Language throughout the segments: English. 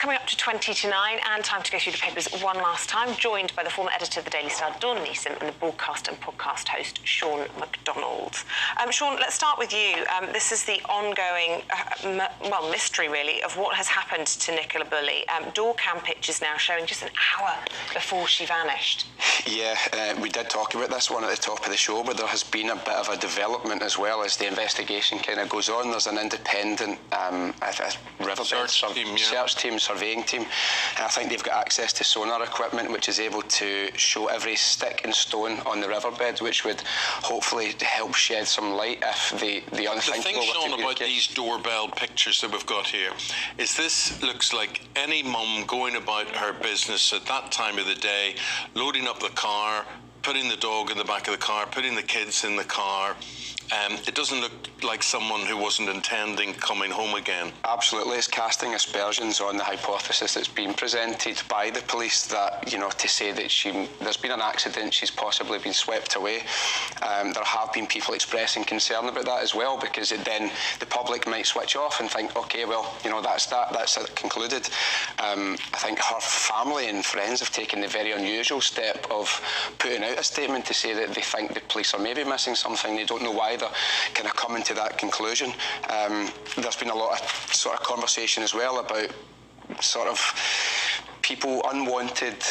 coming up to 20 to 9, and time to go through the papers one last time, joined by the former editor of the Daily Star, Dawn Neeson, and the broadcast and podcast host, Sean MacDonald. Sean, let's start with you. This is the ongoing, mystery, really, of what has happened to Nicola Bulley. Door cam pictures now showing just an hour before she vanished. Yeah, we did talk about this one at the top of the show, but there has been a bit of a development as well as the investigation kind of goes on. There's an independent riverbed search team, surveying team, and I think they've got access to sonar equipment which is able to show every stick and stone on the riverbed, which would hopefully help shed some light if the unthinkable. The thing, Sean, about these doorbell pictures that we've got here is this looks like any mum going about her business at that time of the day, loading up the car, putting the dog in the back of the car, putting the kids in the car. It doesn't look like someone who wasn't intending coming home again. Absolutely, it's casting aspersions on the hypothesis that's been presented by the police that, you know, to say that there's been an accident, she's possibly been swept away. There have been people expressing concern about that as well, because then the public might switch off and think, okay, well, you know, that's it concluded. I think her family and friends have taken the very unusual step of putting out a statement to say that they think the police are maybe missing something. They don't know why they're kind of coming to that conclusion. There's been a lot of sort of conversation as well about sort of people, unwanted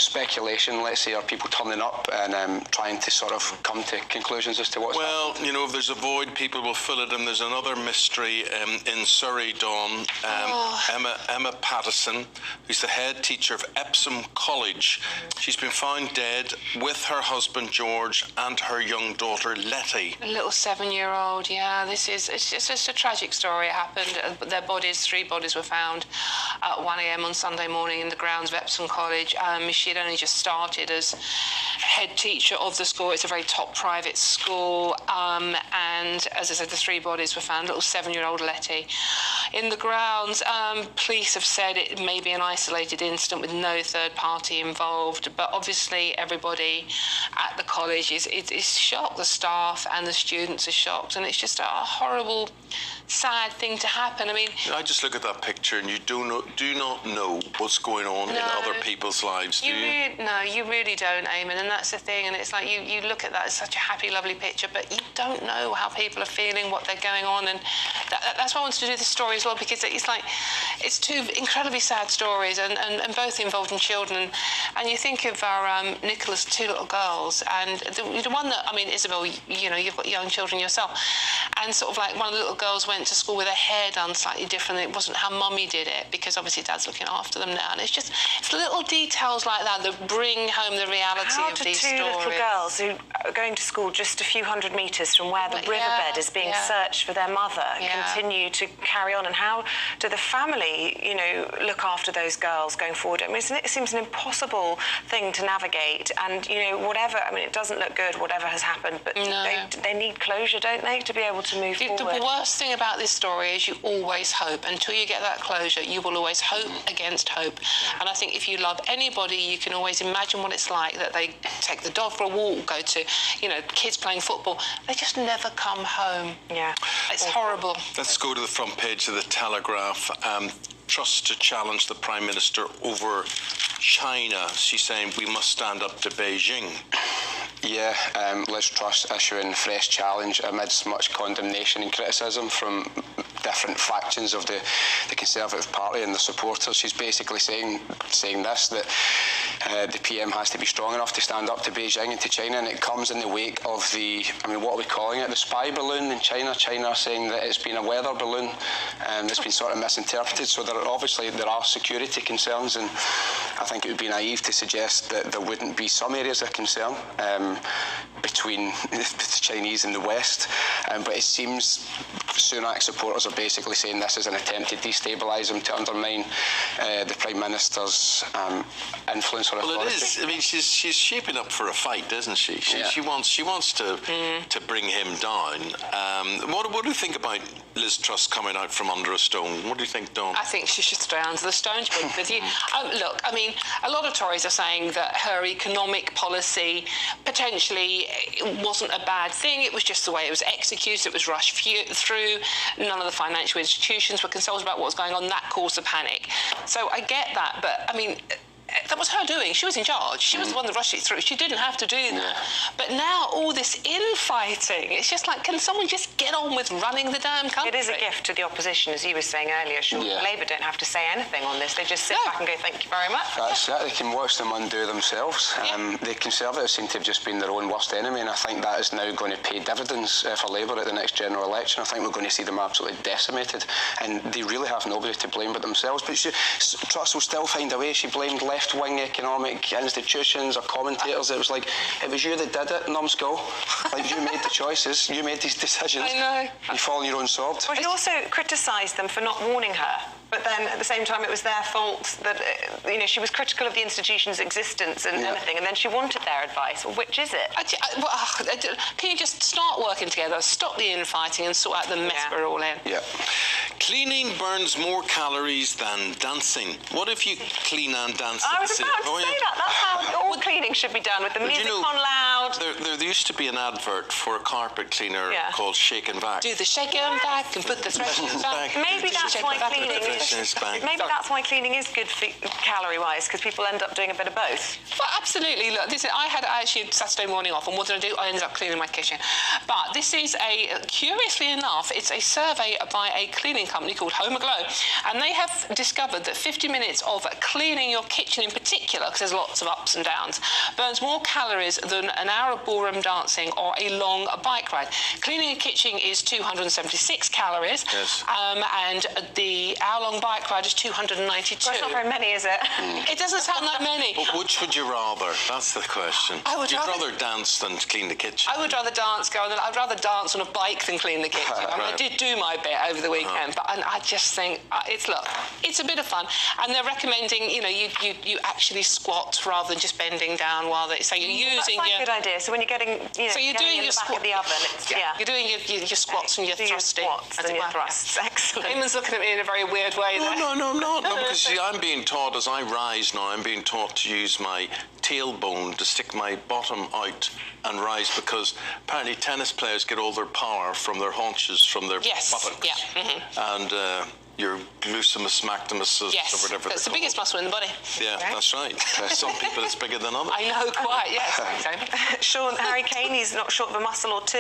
speculation, let's say, or people turning up and trying to sort of come to conclusions as to what's happened. Well, you know, if there's a void, people will fill it, and there's another mystery in Surrey, Dawn. Emma Pattison, who's the head teacher of Epsom College. She's been found dead with her husband, George, and her young daughter, Letty. A little 7-year-old, yeah. It's just a tragic story. It happened. Their bodies, 3 bodies were found at 1 a.m. on Sunday morning in the grounds of Epsom College. She had only just started as head teacher of the school. It's a very top private school, and as I said, the 3 bodies were found. Little 7-year-old Letty in the grounds. Police have said it may be an isolated incident with no third party involved, but obviously everybody at the college is shocked. The staff and the students are shocked, and it's just a horrible, sad thing to happen. I mean, I just look at that picture and you do not know what's going on in other people's lives, do you? No, you really don't, Eamonn, and that's the thing. And it's like you look at that as such a happy, lovely picture, but you don't know how people are feeling, what they're going on, and that's why I wanted to do this story as well, because it's like it's 2 incredibly sad stories, and both involving children. And you think of our Nicola's 2 little girls, and the one that, I mean, Isabel, you know, you've got young children yourself, and sort of like one of the little girls went to school with her hair done slightly different. It wasn't how mummy did it, because obviously dad's looking after them now, and it's little details like that bring home the reality of these stories. How do 2 little girls who are going to school just a few hundred metres from where the riverbed is being searched for their mother continue to carry on, and how do the family, you know, look after those girls going forward? I mean, it seems an impossible thing to navigate, and, you know, whatever, I mean, it doesn't look good, whatever has happened, but they need closure, don't they, to be able to move forward? The worst thing about this story is you always hope. Until you get that closure, you will always hope against hope. And I think if you love anybody, you can always imagine what it's like, that they take the dog for a walk, go to, you know, kids playing football. They just never come home. Yeah. It's horrible. Let's go to the front page of the Telegraph. Truss to challenge the Prime Minister over China. She's saying we must stand up to Beijing. Yeah, Liz Truss issuing fresh challenge amidst much condemnation and criticism from different factions of the Conservative Party and the supporters. She's basically saying this, that the PM has to be strong enough to stand up to Beijing and to China, and it comes in the wake of the, I mean, what are we calling it, the spy balloon in China? China saying that it's been a weather balloon, and it's been sort of misinterpreted. So there are security concerns, and I think it would be naive to suggest that there wouldn't be some areas of concern between the Chinese and the West, but it seems Sunak supporters are basically saying this is an attempt to destabilise him, to undermine the Prime Minister's influence or authority. Well, it is. I mean, she's shaping up for a fight, isn't she? She wants to bring him down. What do you think about Liz Truss coming out from under a stone? What do you think, Dawn? I think she should stay under the stone, to be with you. Look, I mean, a lot of Tories are saying that her economic policy potentially it wasn't a bad thing. It was just the way it was executed. It was rushed through. None of the financial institutions were consulted about what was going on. That caused the panic. So I get that, but I mean, that was her doing. She was in charge. She was the one that rushed it through. She didn't have to do that. But now all this infighting, it's just like, can someone just get on with running the damn country? It is a gift to the opposition, as you were saying earlier. Sure, Labour don't have to say anything on this. They just sit back and go, thank you very much. That's it. They can watch them undo themselves. The Conservatives seem to have just been their own worst enemy, and I think that is now going to pay dividends for Labour at the next general election. I think we're going to see them absolutely decimated, and they really have nobody to blame but themselves. But Truss will still find a way. She blamed left-wing economic institutions or commentators. It was like, it was you that did it, numbskull. Like, you made the choices, you made these decisions. I know. You fall on your own sword. Well, she also criticised them for not warning her. But then, at the same time, it was their fault that, you know, she was critical of the institution's existence and everything, and then she wanted their advice. Well, which is it? Can you just start working together, stop the infighting, and sort out the mess we're all in? Yeah. Cleaning burns more calories than dancing. What if you clean and dance? I was about to say that. That's how all cleaning should be done, with the music on loud. There used to be an advert for a carpet cleaner called Shake and Vac. Do the shake and vac and put the thresh back. Maybe that's why cleaning is. Maybe that's why cleaning is good for calorie-wise, because people end up doing a bit of both. Well, absolutely. Look, I had actually Saturday morning off, and what did I do? I ended up cleaning my kitchen. But this is curiously enough, it's a survey by a cleaning company called Home Aglow, and they have discovered that 50 minutes of cleaning your kitchen in particular, because there's lots of ups and downs, burns more calories than an hour of ballroom dancing or a long bike ride. Cleaning a kitchen is 276 calories, and the hour-long bike ride is 292. Well, it's not very many, is it? It doesn't sound like many. But which would you rather? That's the question. You'd rather dance than clean the kitchen. I would rather dance, I'd rather dance on a bike than clean the kitchen. I mean, I did do my bit over the weekend, but I just think it's a bit of fun, and they're recommending, you know, you actually squat rather than just bending down while so you're using that's a good idea. So when you're getting, you know, so you're doing in your the back of the oven, you're doing your squats and your thrusting. Your thrusts. Excellent. Eamonn's looking at me in a very weird way there. No, I'm not. No, because see, I'm being taught as I rise now, I'm being taught to use my tailbone to stick my bottom out and rise, because apparently tennis players get all their power from their haunches, from their buttocks. And your gluteus maximus or whatever. That's the biggest muscle in the body. Yeah, that's right. Some people it's bigger than others. I know, quite, yes. Sean, Harry Kane, he's not short of a muscle or two,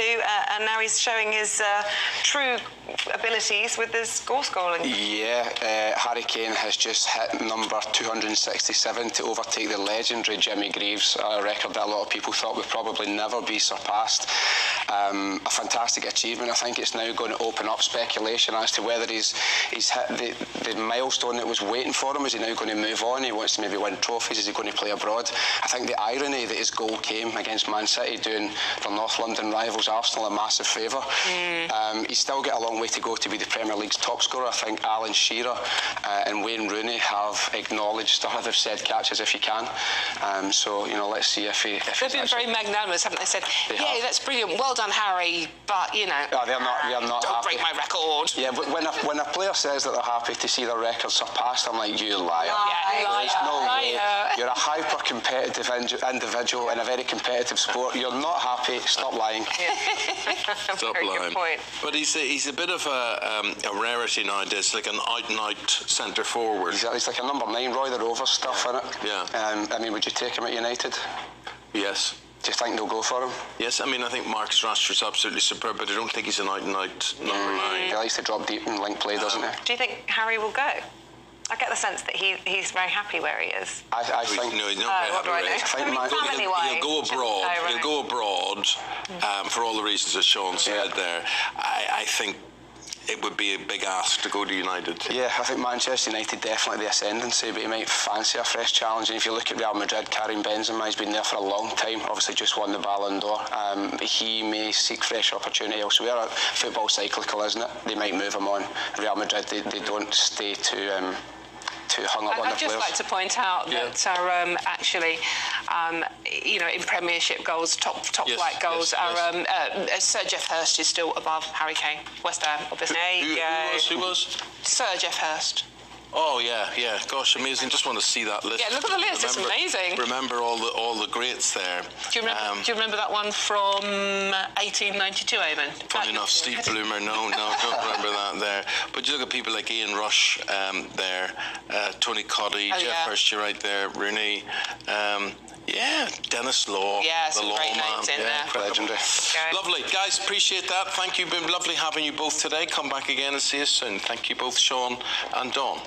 and now he's showing his true abilities with his goal scoring. Yeah, Harry Kane has just hit number 267 to overtake the legendary Jimmy Greaves, a record that a lot of people thought would probably never be surpassed. A fantastic achievement. I think it's now going to open up speculation as to whether he's hit the milestone that was waiting for him. Is he now going to move on? He wants to maybe win trophies. Is he going to play abroad? I think the irony that his goal came against Man City, doing their North London rivals Arsenal a massive favour. He's still got a long way to go to be the Premier League's top scorer. I think Alan Shearer and Wayne Rooney have acknowledged, they've said catch as if you can. So, you know, let's see if he... They've been very magnanimous, haven't they? Said, that's brilliant, well done, Harry, but, you know... they're not don't happy. break my record. Yeah, but when a player says that they're happy to see their record surpassed, I'm like, you liar. There's no way. You're a hyper-competitive individual in a very competitive sport. You're not happy. Stop lying. Stop lying. Good point. But he's a bit of a rarity nowadays, like an out-and-out centre forward. He's like a number 9, Roy the Rovers stuff in it. Yeah. I mean, would you take him at United? Yes. Do you think they'll go for him? Yes, I mean, I think Marcus Rashford's absolutely superb, but I don't think he's an out-and-out number 9. He likes to drop deep and link play, doesn't he? Do you think Harry will go? I get the sense that he's very happy where he is. I think... No, he's not very happy where he is. He'll go abroad. He'll go abroad for all the reasons that Sean said there. I think it would be a big ask to go to United. Yeah, I think Manchester United definitely the ascendancy, but he might fancy a fresh challenge. And if you look at Real Madrid, Karim Benzema, he's been there for a long time, obviously just won the Ballon d'Or. He may seek fresh opportunity elsewhere. Football cyclical, isn't it? They might move him on. Real Madrid, they don't stay too hung up on the players. I'd just like to point out that actually, you know, in Premiership goals, top flight goals, Sir Geoff Hurst is still above Harry Kane. West Ham, obviously. There you go. Who was? Sir Geoff Hurst. Oh yeah. Gosh, amazing. Just want to see that list. Yeah, look at the list. It's amazing. Remember all the greats there. Do you remember that one from 1892, Eamonn? Funny enough, Steve Bloomer. No, don't remember that there. But you look at people like Ian Rush there, Tony Cuddy, Jeff Hurst, you're right there, Rooney. Dennis Law. Yeah, the some Law great man. names in there. Legendary. Lovely. Guys, appreciate that. Thank you. Been lovely having you both today. Come back again and see us soon. Thank you both, Sean and Dawn.